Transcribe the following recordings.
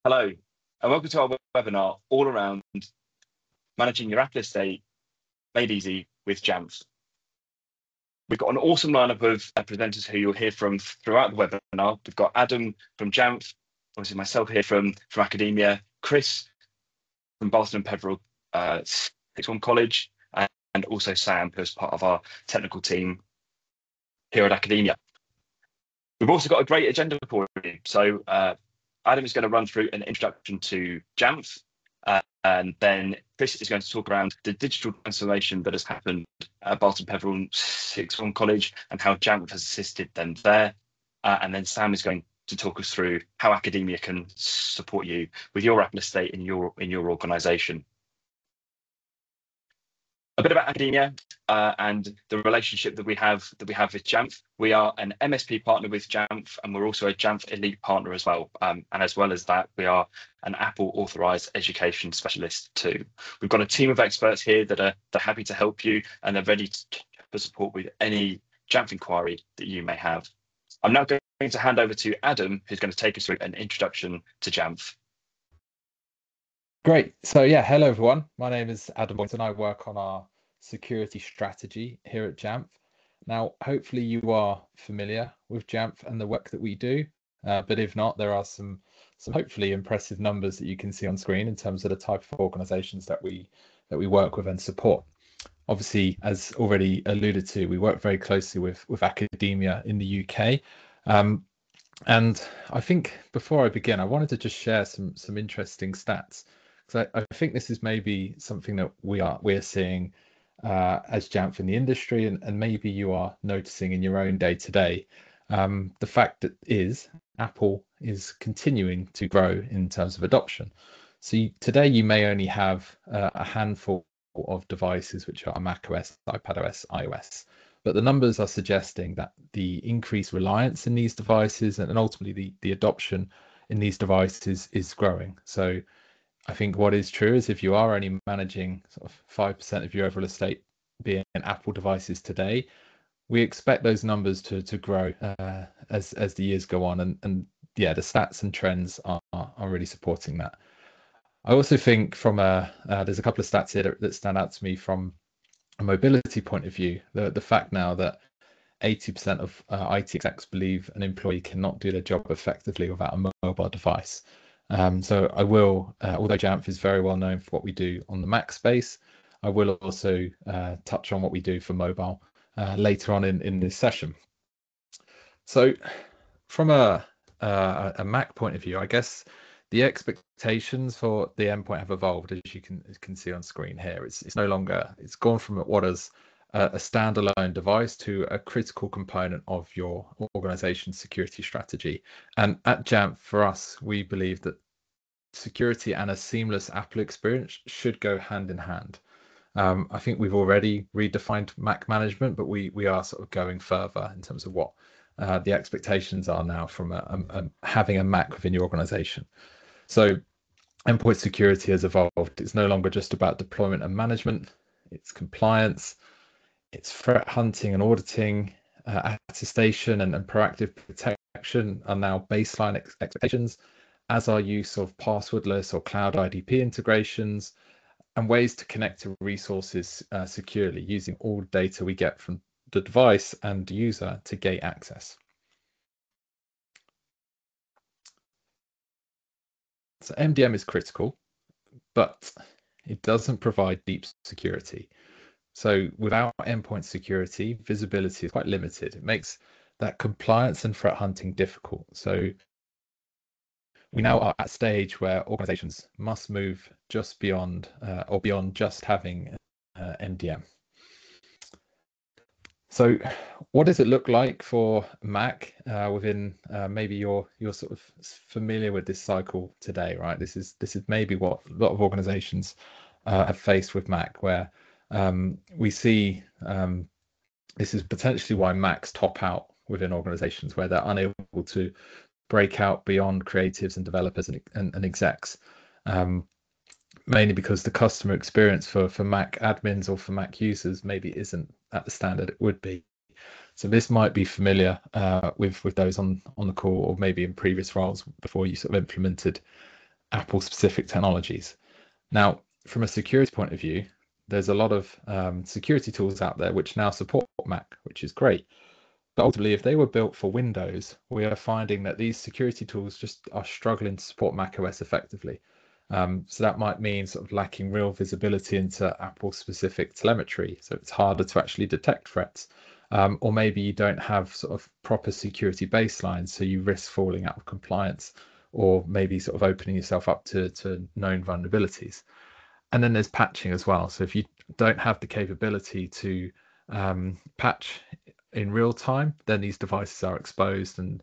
Hello, and welcome to our webinar all around managing your Apple estate made easy with Jamf. We've got an awesome lineup of presenters who you'll hear from throughout the webinar. We've got Adam from Jamf, obviously myself here from academia, Chris from Barton and Peveril Sixth Form College, and also Sam, who's part of our technical team here at academia. We've also got a great agenda for you. So Adam is going to run through an introduction to Jamf, and then Chris is going to talk around the digital transformation that has happened at Barton Peveril Sixth Form College and how Jamf has assisted them there. And then Sam is going to talk us through how academia can support you with your Apple estate in your organisation. A bit about academia and the relationship that we have with Jamf. We are an MSP partner with Jamf, and we're also a Jamf Elite partner as well. And as well as that, we are an Apple authorized education specialist too. We've got a team of experts here that are happy to help you, and they're ready to support with any Jamf inquiry that you may have. I'm now going to hand over to Adam, who's going to take us through an introduction to Jamf. Great. So yeah, hello everyone. My name is Adam Boynton. I work on our security strategy here at Jamf. Now, hopefully you are familiar with Jamf and the work that we do, but if not, there are some hopefully impressive numbers that you can see on screen in terms of the type of organizations that we work with and support. Obviously, as already alluded to, we work very closely with academia in the UK. And I think before I begin, I wanted to just share some interesting stats. So I think this is maybe something that we're seeing as Jamf in the industry, and maybe you are noticing in your own day to day. The fact that is Apple is continuing to grow in terms of adoption. So today you may only have a handful of devices which are macOS, iPadOS, iOS, but the numbers are suggesting that the increased reliance in these devices and ultimately the adoption in these devices is growing. So I think what is true is if you are only managing sort of 5% of your overall estate being Apple devices today, we expect those numbers to grow as the years go on. And yeah, the stats and trends are really supporting that. I also think from there's a couple of stats here that stand out to me from a mobility point of view. The fact now that 80% of IT execs believe an employee cannot do their job effectively without a mobile device. So I will, although Jamf is very well known for what we do on the Mac space, I will also touch on what we do for mobile later on in this session. So from a Mac point of view, I guess the expectations for the endpoint have evolved, as you can see on screen here. It's no longer, it's gone from what is a standalone device to a critical component of your organization's security strategy. And at Jamf, for us, we believe that security and a seamless Apple experience should go hand in hand. I think we've already redefined Mac management, but we are sort of going further in terms of what the expectations are now from having a Mac within your organization. So endpoint security has evolved. It's no longer just about deployment and management. It's compliance, it's threat hunting and auditing, attestation and proactive protection are now baseline expectations, as are use of passwordless or cloud IDP integrations and ways to connect to resources securely using all data we get from the device and user to gate access. So MDM is critical, but it doesn't provide deep security. So without endpoint security, visibility is quite limited. It makes that compliance and threat hunting difficult. So we now are at a stage where organizations must move just beyond or beyond just having MDM. So what does it look like for Mac within maybe you're sort of familiar with this cycle today, right? This is maybe what a lot of organizations have faced with Mac, where we see this is potentially why Macs top out within organizations, where they're unable to break out beyond creatives and developers and execs, mainly because the customer experience for Mac admins or for Mac users maybe isn't at the standard it would be. So this might be familiar with those on the call, or maybe in previous roles before you sort of implemented Apple specific technologies. Now, from a security point of view, there's a lot of security tools out there which now support Mac, which is great. But ultimately, if they were built for Windows, we are finding that these security tools just are struggling to support macOS effectively. So that might mean sort of lacking real visibility into Apple-specific telemetry, so it's harder to actually detect threats. Or maybe you don't have sort of proper security baselines, so you risk falling out of compliance, or maybe sort of opening yourself up to known vulnerabilities. And then there's patching as well. So if you don't have the capability to patch in real time, then these devices are exposed, and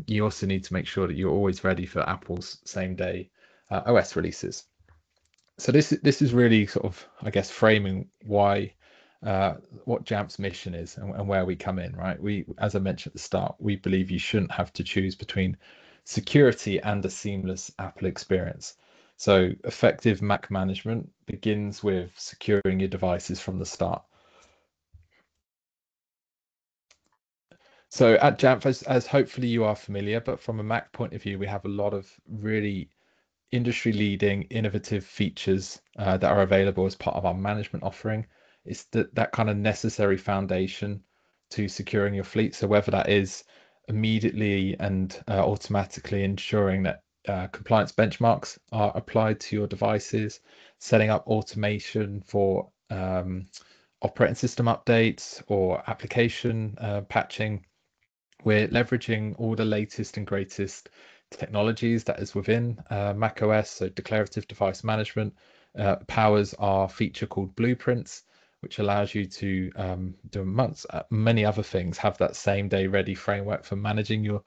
you also need to make sure that you're always ready for Apple's same day OS releases. So this is really sort of, I guess, framing why what Jamf's mission is and where we come in, right? We, as I mentioned at the start, we believe you shouldn't have to choose between security and a seamless Apple experience. So effective Mac management begins with securing your devices from the start. So at Jamf, as hopefully you are familiar, but from a Mac point of view, we have a lot of really industry-leading, innovative features that are available as part of our management offering. It's that kind of necessary foundation to securing your fleet. So whether that is immediately and automatically ensuring that compliance benchmarks are applied to your devices, setting up automation for operating system updates or application patching. We're leveraging all the latest and greatest technologies that is within macOS. So declarative device management powers our feature called Blueprints, which allows you to do many other things, have that same day ready framework for managing your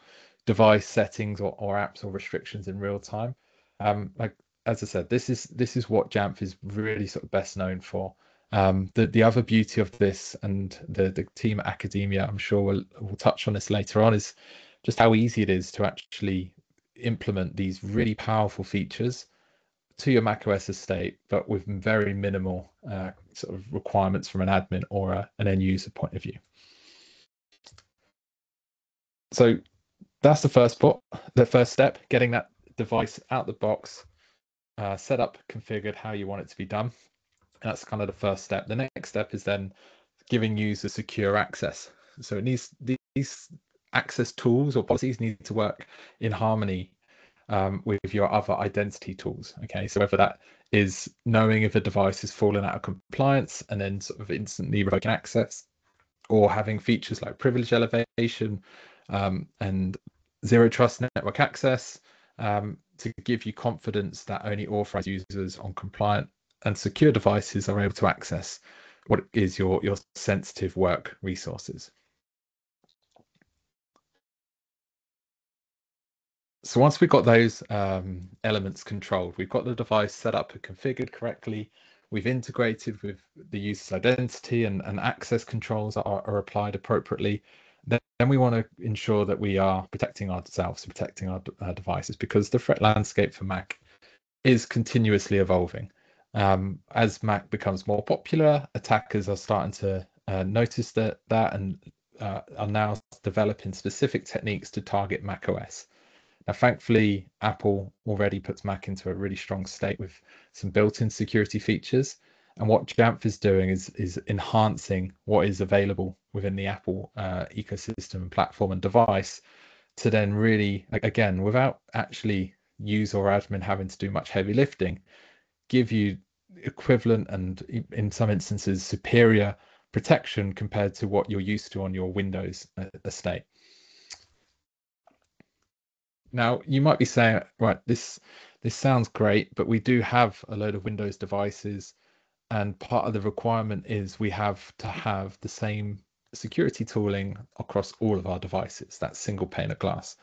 device settings or apps or restrictions in real time. Like as I said, this is what Jamf is really sort of best known for. The other beauty of this, and the team at Academia, I'm sure we'll touch on this later on, is just how easy it is to actually implement these really powerful features to your macOS estate, but with very minimal sort of requirements from an admin or an end user point of view. So that's the first step, getting that device out the box, set up, configured how you want it to be done. That's kind of the first step. The next step is then giving users secure access. So it needs these access tools or policies need to work in harmony with your other identity tools. Okay, so whether that is knowing if a device has fallen out of compliance and then sort of instantly revoking access, or having features like privilege elevation and zero trust network access to give you confidence that only authorized users on compliant and secure devices are able to access what is your sensitive work resources. So once we've got those elements controlled, we've got the device set up and configured correctly, we've integrated with the user's identity and access controls are applied appropriately, then we want to ensure that we are protecting ourselves, protecting our devices, because the threat landscape for Mac is continuously evolving. As Mac becomes more popular, attackers are starting to notice that and are now developing specific techniques to target Mac OS. Now, thankfully, Apple already puts Mac into a really strong state with some built-in security features. And what Jamf is doing is enhancing what is available within the Apple ecosystem and platform and device to then really, again, without actually user or admin having to do much heavy lifting, give you equivalent and in some instances superior protection compared to what you're used to on your Windows estate. Now, you might be saying, right, this sounds great, but we do have a load of Windows devices, and part of the requirement is we have to have the same security tooling across all of our devices, that single pane of glass.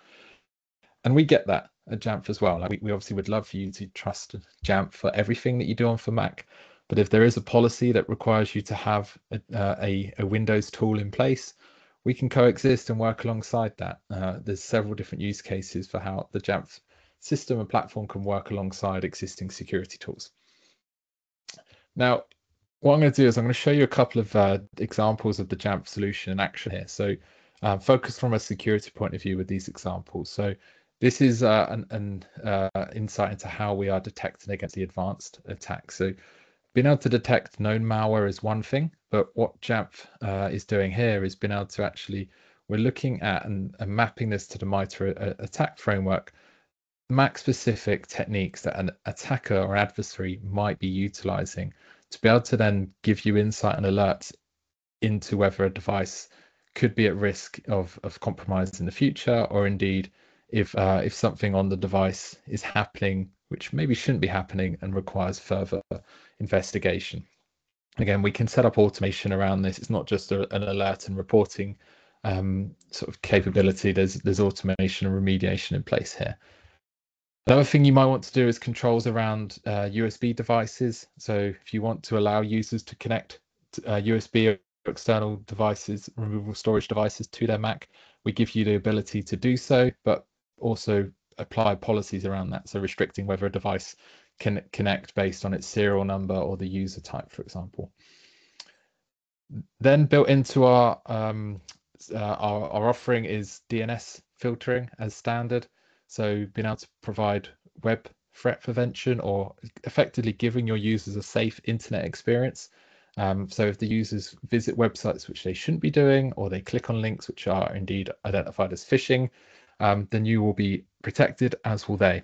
And we get that at Jamf as well. Like we obviously would love for you to trust Jamf for everything that you do on for Mac, but if there is a policy that requires you to have a Windows tool in place, we can coexist and work alongside that. There's several different use cases for how the Jamf system and platform can work alongside existing security tools. Now, what I'm going to do is I'm going to show you a couple of examples of the Jamf solution in action here. So focus from a security point of view with these examples. So This is an insight into how we are detecting against the advanced attack. So being able to detect known malware is one thing, but what Jamf is doing here is being able to actually, we're looking at and mapping this to the MITRE attack framework, Mac-specific techniques that an attacker or adversary might be utilizing to be able to then give you insight and alerts into whether a device could be at risk of compromise in the future, or indeed if something on the device is happening which maybe shouldn't be happening and requires further investigation. Again, we can set up automation around this. It's not just an alert and reporting sort of capability. There's automation and remediation in place here. Another thing you might want to do is controls around USB devices. So if you want to allow users to connect USB or external devices, removable storage devices to their Mac, we give you the ability to do so, but also apply policies around that. So restricting whether a device can connect based on its serial number or the user type, for example. Then built into our offering is DNS filtering as standard. So being able to provide web threat prevention, or effectively giving your users a safe internet experience. So if the users visit websites which they shouldn't be doing, or they click on links which are indeed identified as phishing, then you will be protected, as will they.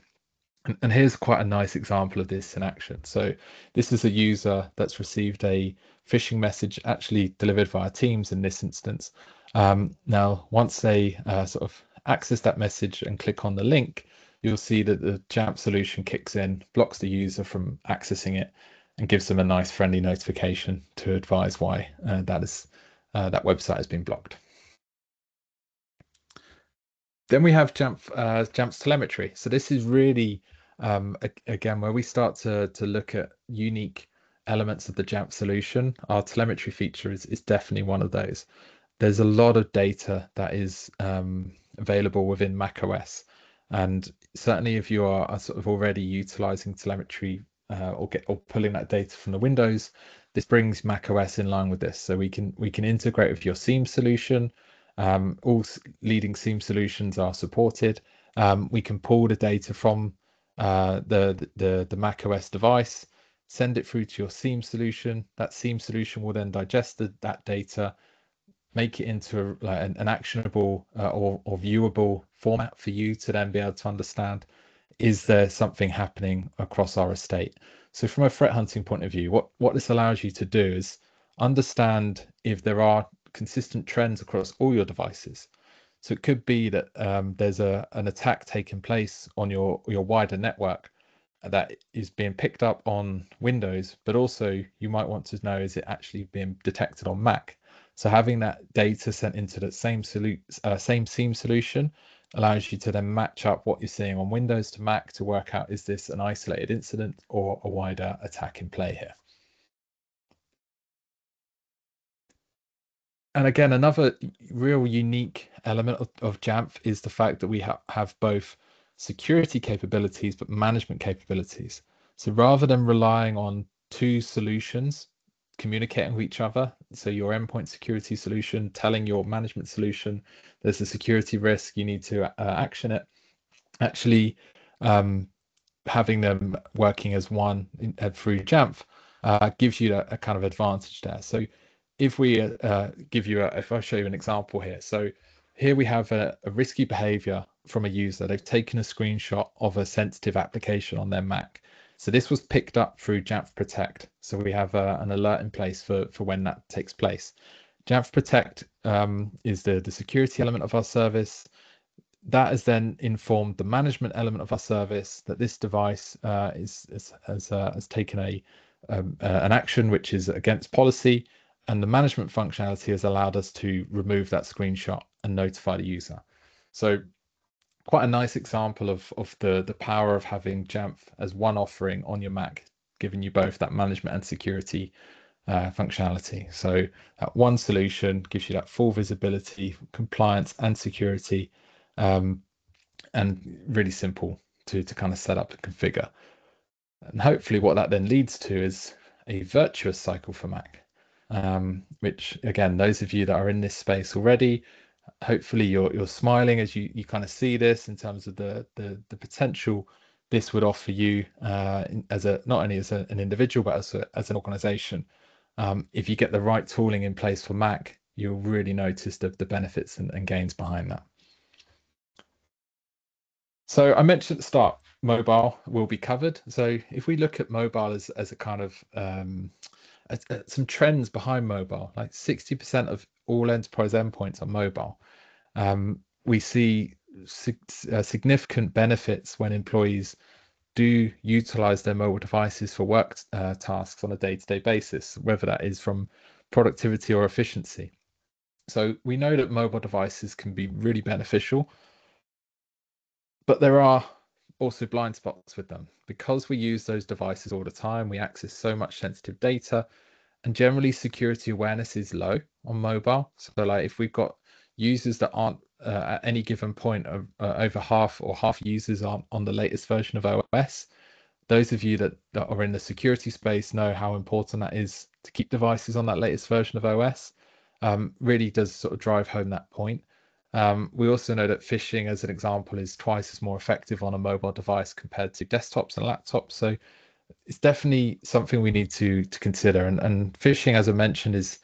And here's quite a nice example of this in action. So this is a user that's received a phishing message, actually delivered via Teams in this instance. Now, once they sort of access that message and click on the link, you'll see that the Jamf solution kicks in, blocks the user from accessing it, and gives them a nice friendly notification to advise why that website has been blocked. Then we have Jamf's telemetry. So this is really, again, where we start to look at unique elements of the Jamf solution. Our telemetry feature is definitely one of those. There's a lot of data that is available within macOS, and certainly if you are sort of already utilizing telemetry or pulling that data from the Windows, this brings macOS in line with this. So we can integrate with your SIEM solution. All leading SIEM solutions are supported. We can pull the data from the macOS device, send it through to your SIEM solution. That SIEM solution will then digest that data, make it into an actionable or viewable format for you to then be able to understand, is there something happening across our estate? So from a threat hunting point of view, what this allows you to do is understand if there are consistent trends across all your devices. So it could be that there's an attack taking place on your wider network that is being picked up on Windows, but also you might want to know, is it actually being detected on Mac? So having that data sent into the same SIEM solution allows you to then match up what you're seeing on Windows to Mac to work out, is this an isolated incident or a wider attack in play here? And again, another real unique element of Jamf is the fact that we have both security capabilities but management capabilities. So rather than relying on two solutions communicating with each other, so your endpoint security solution telling your management solution there's a security risk, you need to action it, actually having them working as one through Jamf gives you a kind of advantage there. So if we if I show you an example here, so here we have a risky behavior from a user. They've taken a screenshot of a sensitive application on their Mac. So this was picked up through Jamf Protect. So we have an alert in place for when that takes place. Jamf Protect is the security element of our service. That has then informed the management element of our service that this device has taken an action which is against policy, and the management functionality has allowed us to remove that screenshot and notify the user. So quite a nice example of the power of having Jamf as one offering on your Mac, giving you both that management and security functionality. So that one solution gives you that full visibility, compliance and security, and really simple to kind of set up and configure. And hopefully what that then leads to is a virtuous cycle for Mac, which again, those of you that are in this space already Hopefully you're smiling as you kind of see this in terms of the potential this would offer you as not only as an individual but as an organization. If you get the right tooling in place for Mac, you'll really notice the benefits and gains behind that. So I mentioned at the start, mobile will be covered. So if we look at mobile as a kind of some trends behind mobile, like 60% of all enterprise endpoints are mobile. We see significant benefits when employees do utilize their mobile devices for work tasks on a day-to-day basis, whether that is from productivity or efficiency. So we know that mobile devices can be really beneficial, but there are also blind spots with them. Because we use those devices all the time, we access so much sensitive data, and generally security awareness is low on mobile. So like if we've got users that aren't at any given point of over half users aren't on the latest version of OS, those of you that are in the security space know how important that is to keep devices on that latest version of OS. Really does sort of drive home that point. We also know that phishing, as an example, is twice as more effective on a mobile device compared to desktops and laptops. So it's definitely something we need to consider. And phishing, as I mentioned, is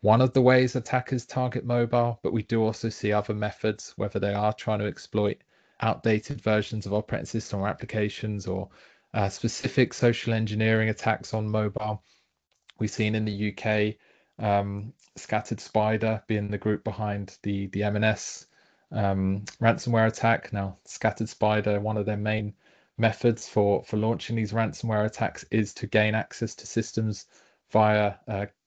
one of the ways attackers target mobile, but we do also see other methods, whether they are trying to exploit outdated versions of operating system or applications, or specific social engineering attacks on mobile. We've seen in the UK, Scattered Spider being the group behind the M&S ransomware attack. Now, Scattered Spider, one of their main methods for launching these ransomware attacks is to gain access to systems via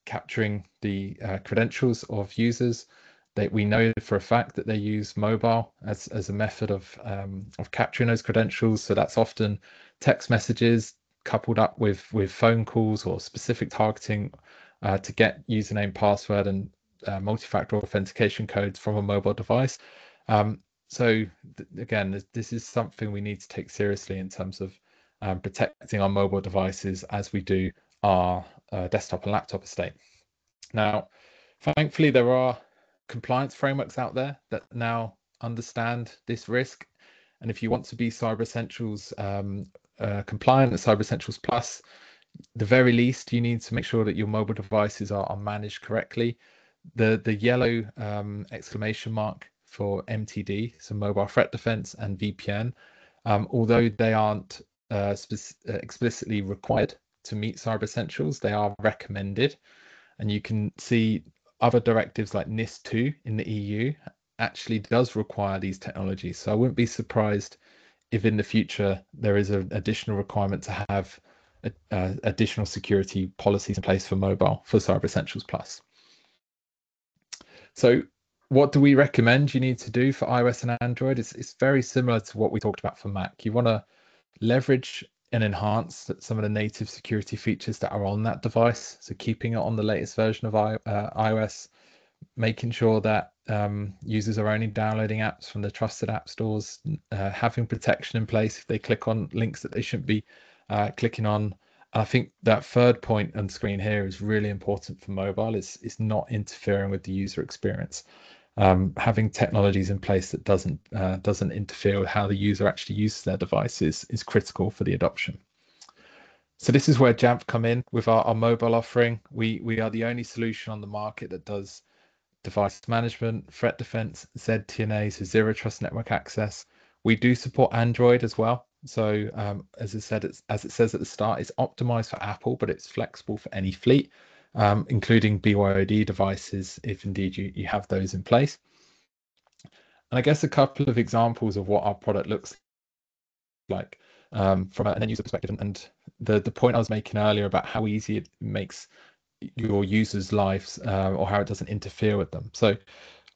capturing the credentials of users. We know for a fact that they use mobile as a method of capturing those credentials. So that's often text messages coupled up with phone calls or specific targeting to get username, password, and multi-factor authentication codes from a mobile device. So again, this is something we need to take seriously in terms of protecting our mobile devices as we do our desktop and laptop estate. Now, thankfully, there are compliance frameworks out there that now understand this risk. And if you want to be Cyber Essentials compliant at Cyber Essentials Plus, the very least, you need to make sure that your mobile devices are managed correctly. The yellow exclamation mark for MTD, so Mobile Threat Defense, and VPN, although they aren't explicitly required to meet Cyber Essentials, they are recommended. And you can see other directives like NIS2 in the EU actually does require these technologies. So I wouldn't be surprised if in the future there is an additional requirement to have additional security policies in place for mobile for Cyber Essentials Plus. So what do we recommend you need to do for iOS and Android? It's very similar to what we talked about for Mac. You want to leverage and enhance some of the native security features that are on that device. So keeping it on the latest version of iOS, making sure that users are only downloading apps from the trusted app stores, having protection in place if they click on links that they shouldn't be clicking on. I think that third point on screen here is really important for mobile. It's not interfering with the user experience. Having technologies in place that doesn't interfere with how the user actually uses their devices is critical for the adoption. So this is where Jamf come in with our mobile offering. We are the only solution on the market that does device management, threat defense, ZTNA, so zero trust network access. We do support Android as well. So as it says at the start, it's optimized for Apple, but it's flexible for any fleet, including BYOD devices, if indeed you have those in place. And I guess a couple of examples of what our product looks like from an end user perspective, and the point I was making earlier about how easy it makes your users' lives or how it doesn't interfere with them. So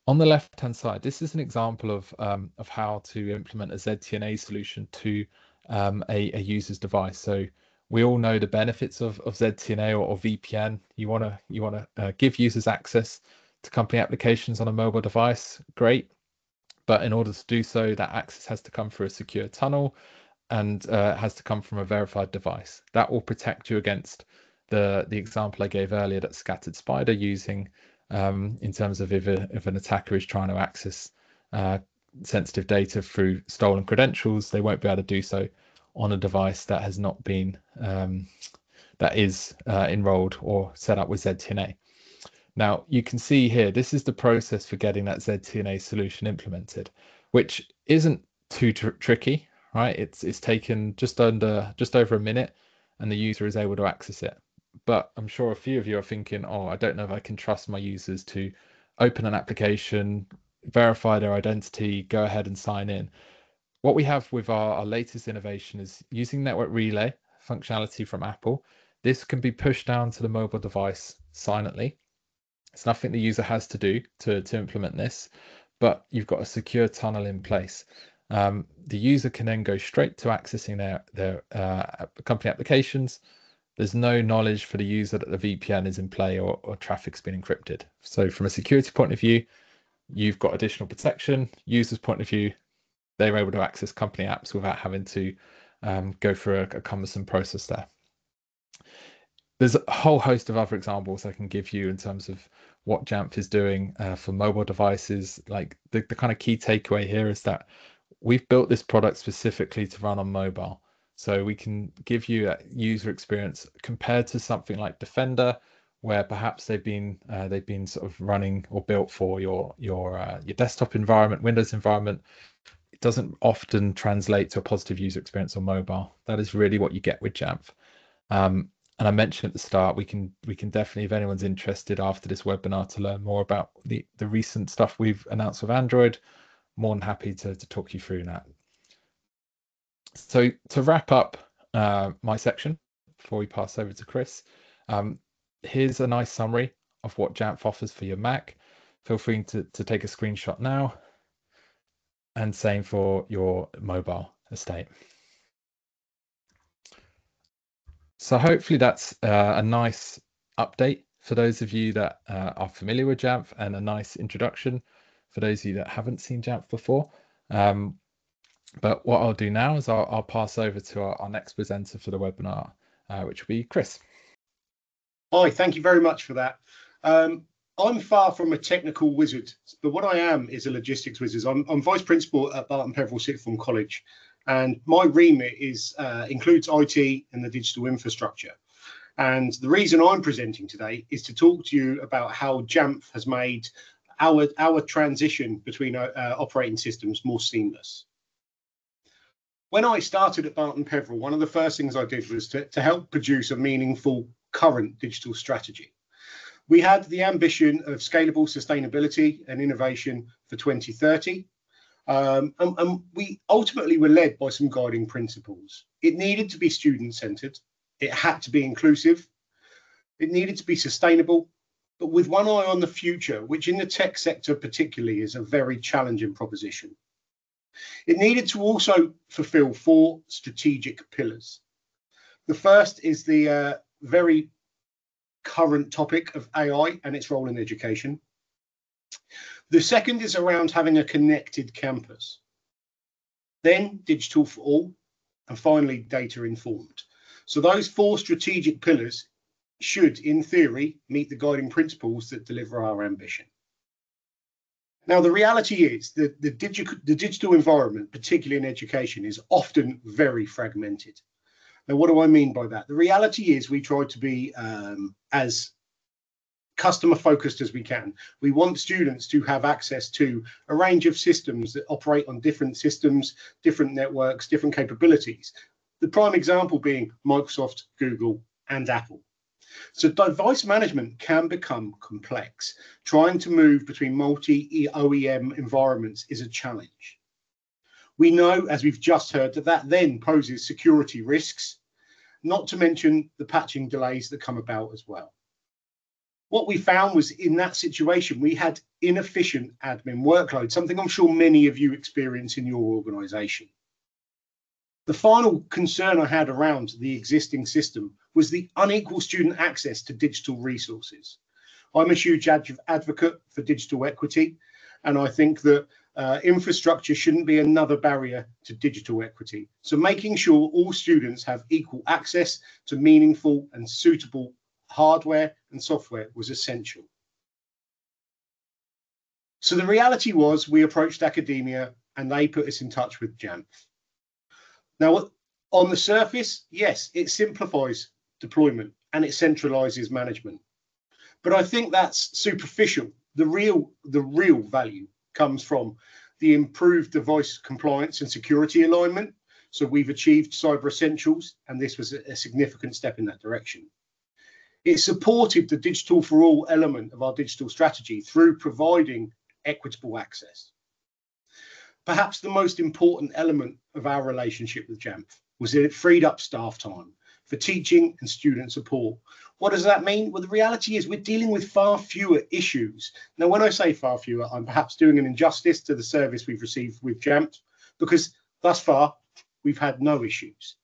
on the left-hand side, this is an example of how to implement a ZTNA solution to a user's device. So we all know the benefits of ZTNA or VPN. You want to give users access to company applications on a mobile device. Great, but in order to do so, that access has to come through a secure tunnel and has to come from a verified device. That will protect you against the example I gave earlier, that Scattered Spider using in terms of if an attacker is trying to access sensitive data through stolen credentials, they won't be able to do so on a device that has not been that is enrolled or set up with ZTNA. Now you can see here, this is the process for getting that ZTNA solution implemented, which isn't too tricky, right? It's taken just over a minute, and the user is able to access it. But I'm sure a few of you are thinking, oh, I don't know if I can trust my users to open an application, verify their identity, go ahead and sign in. What we have with our latest innovation is using Network Relay functionality from Apple. This can be pushed down to the mobile device silently. It's nothing the user has to do to implement this, but you've got a secure tunnel in place. The user can then go straight to accessing their company applications. There's no knowledge for the user that the VPN is in play or traffic's been encrypted. So from a security point of view, you've got additional protection. User's point of view, they're able to access company apps without having to go through a cumbersome process there. There's a whole host of other examples I can give you in terms of what Jamf is doing for mobile devices. Like the kind of key takeaway here is that we've built this product specifically to run on mobile. So we can give you a user experience compared to something like Defender, where perhaps they've been sort of running or built for your desktop environment, Windows environment. It doesn't often translate to a positive user experience on mobile. That is really what you get with Jamf. And I mentioned at the start, we can definitely, if anyone's interested after this webinar to learn more about the recent stuff we've announced with Android, more than happy to talk you through that. So to wrap up my section before we pass over to Chris, here's a nice summary of what Jamf offers for your Mac. Feel free to take a screenshot now, and same for your mobile estate. So hopefully that's a nice update for those of you that are familiar with Jamf, and a nice introduction for those of you that haven't seen Jamf before. But what I'll do now is I'll pass over to our next presenter for the webinar, which will be Chris. Hi, thank you very much for that. I'm far from a technical wizard, but what I am is a logistics wizard. I'm Vice Principal at Barton Peveril Sixth Form College, and my remit includes IT and the digital infrastructure. And the reason I'm presenting today is to talk to you about how Jamf has made our transition between operating systems more seamless. When I started at Barton Peveril, one of the first things I did was to help produce a meaningful current digital strategy. We had the ambition of scalable sustainability and innovation for 2030. And we ultimately were led by some guiding principles. It needed to be student-centered. It had to be inclusive. It needed to be sustainable, but with one eye on the future, which in the tech sector particularly is a very challenging proposition. It needed to also fulfill 4 strategic pillars. The first is the very current topic of AI and its role in education. The second is around having a connected campus. Then digital for all, and finally data informed. So those 4 strategic pillars should, in theory, meet the guiding principles that deliver our ambition. Now, the reality is that the digital environment, particularly in education, is often very fragmented. Now, what do I mean by that? The reality is we try to be as customer focused as we can. We want students to have access to a range of systems that operate on different systems, different networks, different capabilities. The prime example being Microsoft, Google, and Apple. So device management can become complex. Trying to move between multi-OEM environments is a challenge. We know, as we've just heard, that then poses security risks, not to mention the patching delays that come about as well. What we found was in that situation, we had inefficient admin workload, something I'm sure many of you experience in your organization. The final concern I had around the existing system was the unequal student access to digital resources. I'm a huge advocate for digital equity, and I think that infrastructure shouldn't be another barrier to digital equity. So making sure all students have equal access to meaningful and suitable hardware and software was essential. So the reality was we approached academia and they put us in touch with Jamf. Now, on the surface, yes, it simplifies deployment and it centralizes management. But I think that's superficial. The real value comes from the improved device compliance and security alignment. So we've achieved Cyber Essentials, and this was a significant step in that direction. It supported the digital for all element of our digital strategy through providing equitable access. Perhaps the most important element of our relationship with Jamf was that it freed up staff time for teaching and student support. What does that mean? Well, the reality is we're dealing with far fewer issues. Now, when I say far fewer, I'm perhaps doing an injustice to the service we've received with Jamf, because thus far we've had no issues.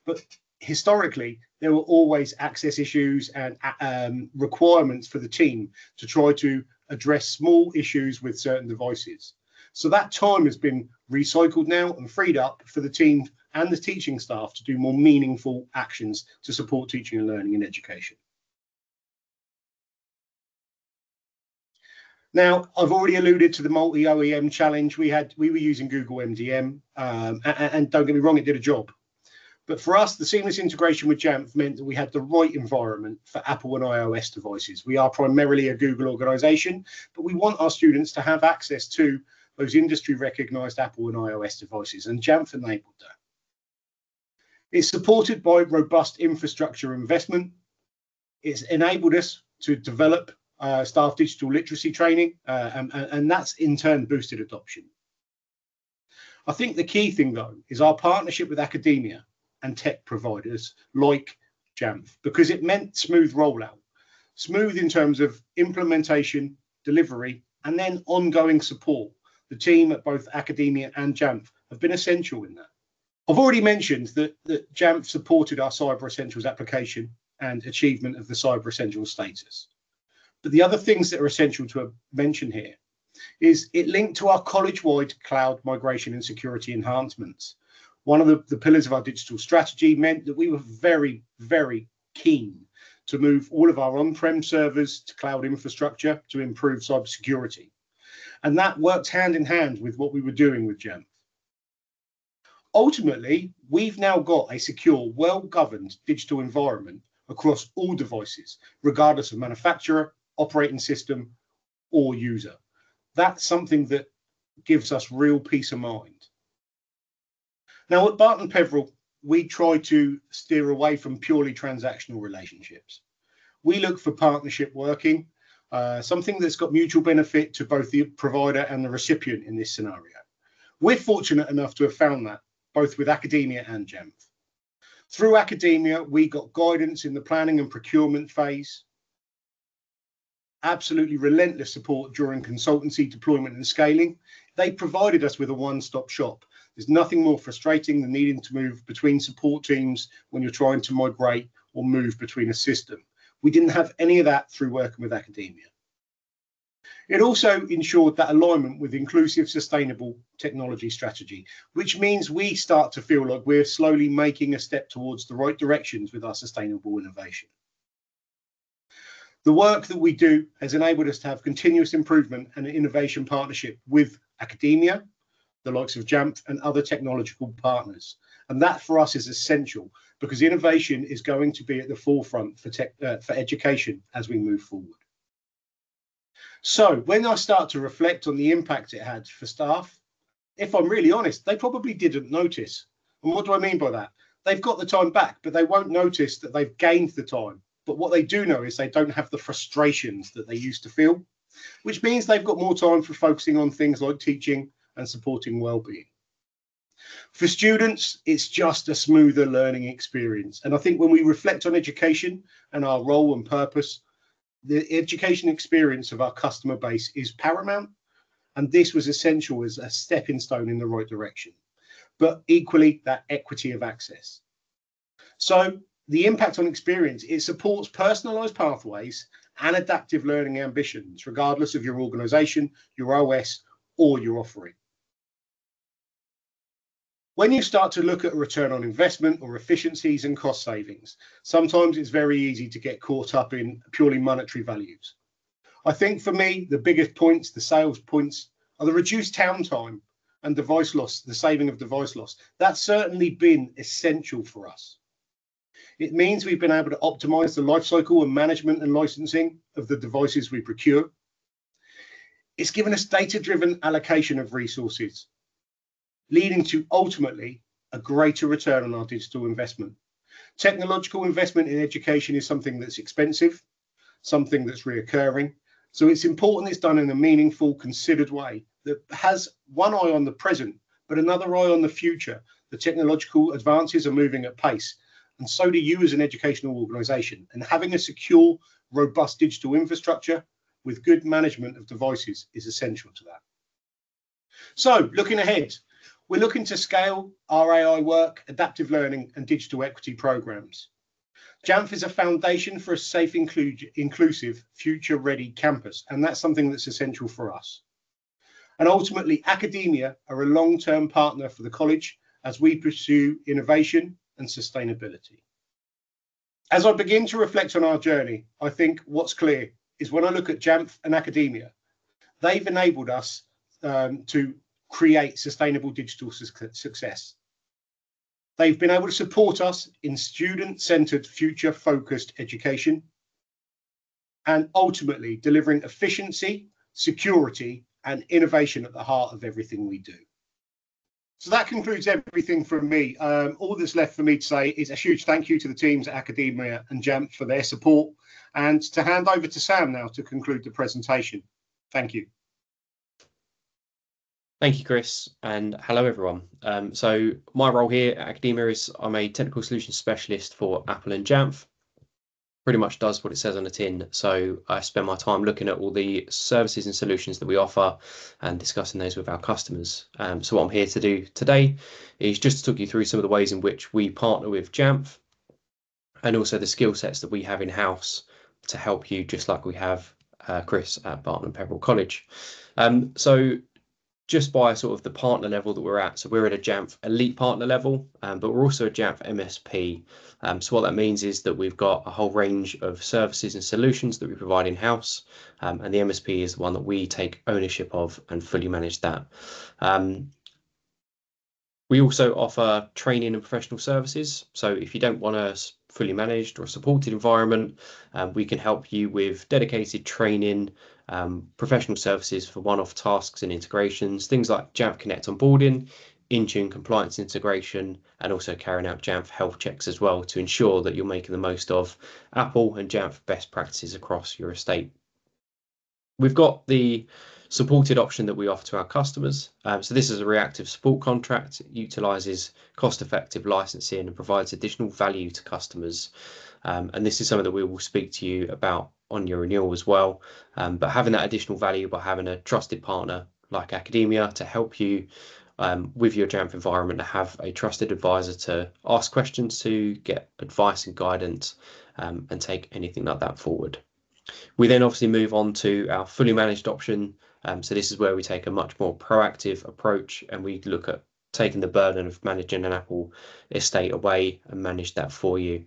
But historically, there were always access issues and requirements for the team to try to address small issues with certain devices. So that time has been recycled now and freed up for the team and the teaching staff to do more meaningful actions to support teaching and learning in education. Now, I've already alluded to the multi-OEM challenge we were using Google MDM, and don't get me wrong, it did a job. But for us, the seamless integration with Jamf meant that we had the right environment for Apple and iOS devices. We are primarily a Google organization, but we want our students to have access to those industry recognized Apple and iOS devices, and Jamf enabled that. It's supported by robust infrastructure investment. It's enabled us to develop staff digital literacy training, and that's in turn boosted adoption. I think the key thing, though, is our partnership with academia and tech providers like Jamf, because it meant smooth rollout, smooth in terms of implementation, delivery, and then ongoing support. The team at both academia and Jamf have been essential in that. I've already mentioned that Jamf supported our Cyber Essentials application and achievement of the Cyber Essentials status. But the other things that are essential to mention here is it linked to our college-wide cloud migration and security enhancements. One of the pillars of our digital strategy meant that we were very, very keen to move all of our on-prem servers to cloud infrastructure to improve cybersecurity. And that worked hand in hand with what we were doing with Jamf. Ultimately, we've now got a secure, well-governed digital environment across all devices, regardless of manufacturer, operating system, or user. That's something that gives us real peace of mind. Now, at Barton Peveril, we try to steer away from purely transactional relationships. We look for partnership working, something that's got mutual benefit to both the provider and the recipient in this scenario. We're fortunate enough to have found that both with academia and Jamf. Through academia, we got guidance in the planning and procurement phase, absolutely relentless support during consultancy, deployment and scaling. They provided us with a one-stop shop. There's nothing more frustrating than needing to move between support teams when you're trying to migrate or move between a system. We didn't have any of that through working with academia. It also ensured that alignment with inclusive, sustainable technology strategy, which means we start to feel like we're slowly making a step towards the right directions with our sustainable innovation. The work that we do has enabled us to have continuous improvement and innovation partnership with academia, the likes of Jamf and other technological partners. And that for us is essential because innovation is going to be at the forefront for education as we move forward. So when I start to reflect on the impact it had for staff, if I'm really honest, they probably didn't notice. And what do I mean by that? They've got the time back, but they won't notice that they've gained the time. But what they do know is they don't have the frustrations that they used to feel, which means they've got more time for focusing on things like teaching and supporting well-being. For students, it's just a smoother learning experience. And I think when we reflect on education and our role and purpose, the education experience of our customer base is paramount. And this was essential as a stepping stone in the right direction. But equally, that equity of access. So the impact on experience, it supports personalized pathways and adaptive learning ambitions, regardless of your organization, your OS, or your offering. When you start to look at a return on investment or efficiencies and cost savings, sometimes it's very easy to get caught up in purely monetary values. I think for me, the biggest points, the sales points, are the reduced town time and device loss, the saving of device loss. That's certainly been essential for us. It means we've been able to optimize the lifecycle and management and licensing of the devices we procure. It's given us data-driven allocation of resources, leading to ultimately a greater return on our digital investment. Technological investment in education is something that's expensive, something that's reoccurring. So it's important it's done in a meaningful, considered way that has one eye on the present, but another eye on the future. The technological advances are moving at pace, and so do you as an educational organisation. And having a secure, robust digital infrastructure with good management of devices is essential to that. So looking ahead, we're looking to scale our AI work, adaptive learning and digital equity programs. Jamf is a foundation for a safe, inclusive, future-ready campus, and that's something that's essential for us. And ultimately, academia are a long-term partner for the college as we pursue innovation and sustainability. As I begin to reflect on our journey, I think what's clear is when I look at Jamf and academia, they've enabled us to create sustainable digital success. They've been able to support us in student-centered, future-focused education and ultimately delivering efficiency, security, and innovation at the heart of everything we do. So that concludes everything from me. All that's left for me to say is a huge thank you to the teams at Academia and Jamf for their support, and to hand over to Sam now to conclude the presentation. Thank you. Thank you, Chris, and hello everyone. So my role here at Academia is I'm a technical solutions specialist for Apple and Jamf. Pretty much does what it says on the tin. So I spend my time looking at all the services and solutions that we offer and discussing those with our customers. So what I'm here to do today is just to talk you through some of the ways in which we partner with Jamf and also the skill sets that we have in-house to help you, just like we have Chris at Barton and Peveril College. So just by sort of the partner level that we're at. So we're at a Jamf elite partner level, but we're also a Jamf MSP. So what that means is that we've got a whole range of services and solutions that we provide in-house, and the MSP is the one that we take ownership of and fully manage that. We also offer training and professional services. So if you don't want a fully managed or supported environment, we can help you with dedicated training, professional services for one-off tasks and integrations, things like Jamf Connect onboarding, Intune compliance integration, and also carrying out Jamf health checks as well to ensure that you're making the most of Apple and Jamf best practices across your estate. We've got the supported option that we offer to our customers. So this is a reactive support contract. It utilises cost-effective licensing and provides additional value to customers. And this is something that we will speak to you about on your renewal as well. But having that additional value by having a trusted partner like Academia to help you with your Jamf environment, to have a trusted advisor to ask questions to, get advice and guidance, and take anything like that forward. We then obviously move on to our fully managed option. So this is where we take a much more proactive approach and we look at taking the burden of managing an Apple estate away and manage that for you.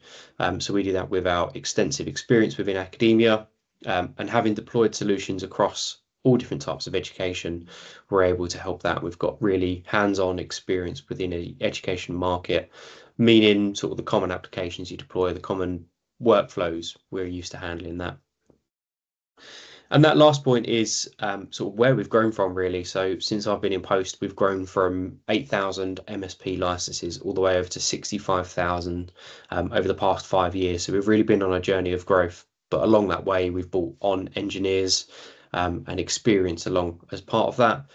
So we do that with our extensive experience within Academia, and having deployed solutions across all different types of education, we're able to help that. We've got really hands-on experience within the education market, meaning sort of the common applications you deploy, the common workflows, we're used to handling that. And that last point is sort of where we've grown from, really. So since I've been in post, we've grown from 8,000 MSP licenses all the way over to 65,000 over the past 5 years. So we've really been on a journey of growth. But along that way, we've brought on engineers and experience along as part of that.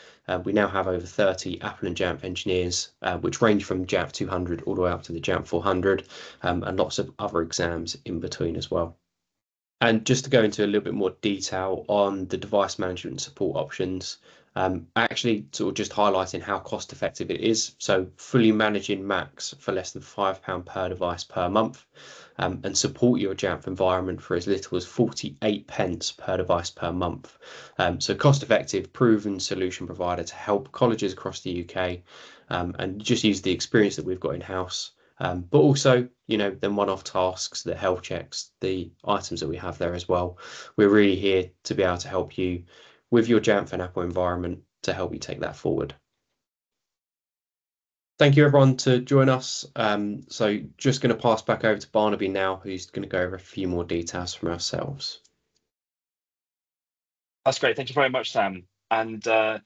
We now have over 30 Apple and Jamf engineers, which range from Jamf 200 all the way up to the Jamf 400, and lots of other exams in between as well. And just to go into a little bit more detail on the device management support options, actually sort of just highlighting how cost effective it is. So fully managing Macs for less than £5 per device per month, and support your Jamf environment for as little as 48 pence per device per month. So cost effective, proven solution provider to help colleges across the UK, and just use the experience that we've got in house but also, then one-off tasks, the health checks, the items that we have there as well. We're really here to be able to help you with your Jamf and Apple environment to help you take that forward. Thank you everyone to join us. So just going to pass back over to Barnaby now, who's going to go over a few more details from ourselves. That's great. Thank you very much, Sam. And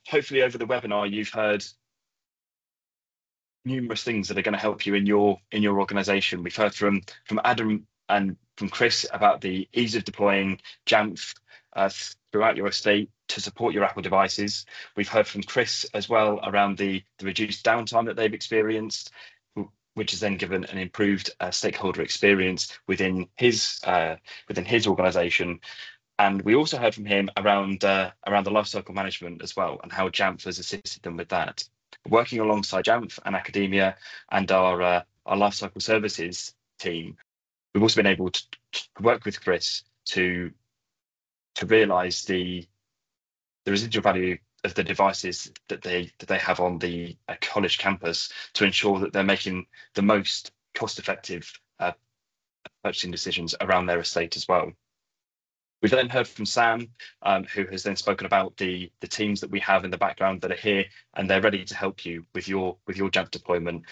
hopefully over the webinar, you've heard numerous things that are going to help you in your organization. We've heard from Adam and from Chris about the ease of deploying Jamf throughout your estate to support your Apple devices. We've heard from Chris as well around the reduced downtime that they've experienced, which has then given an improved stakeholder experience within his organization. And we also heard from him around the lifecycle management as well, and how Jamf has assisted them with that. Working alongside Jamf and academia and our lifecycle services team, we've also been able to work with Chris to realise the residual value of the devices that they have on the college campus, to ensure that they're making the most cost-effective purchasing decisions around their estate as well. We've then heard from Sam, who has then spoken about the teams that we have in the background that are here, and they're ready to help you with your Jamf deployment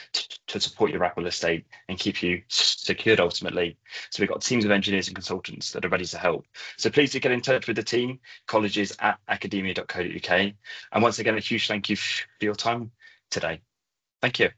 to support your Apple estate and keep you secured ultimately. So we've got teams of engineers and consultants that are ready to help. So please do get in touch with the team, colleges@academia.co.uk. And once again, a huge thank you for your time today. Thank you.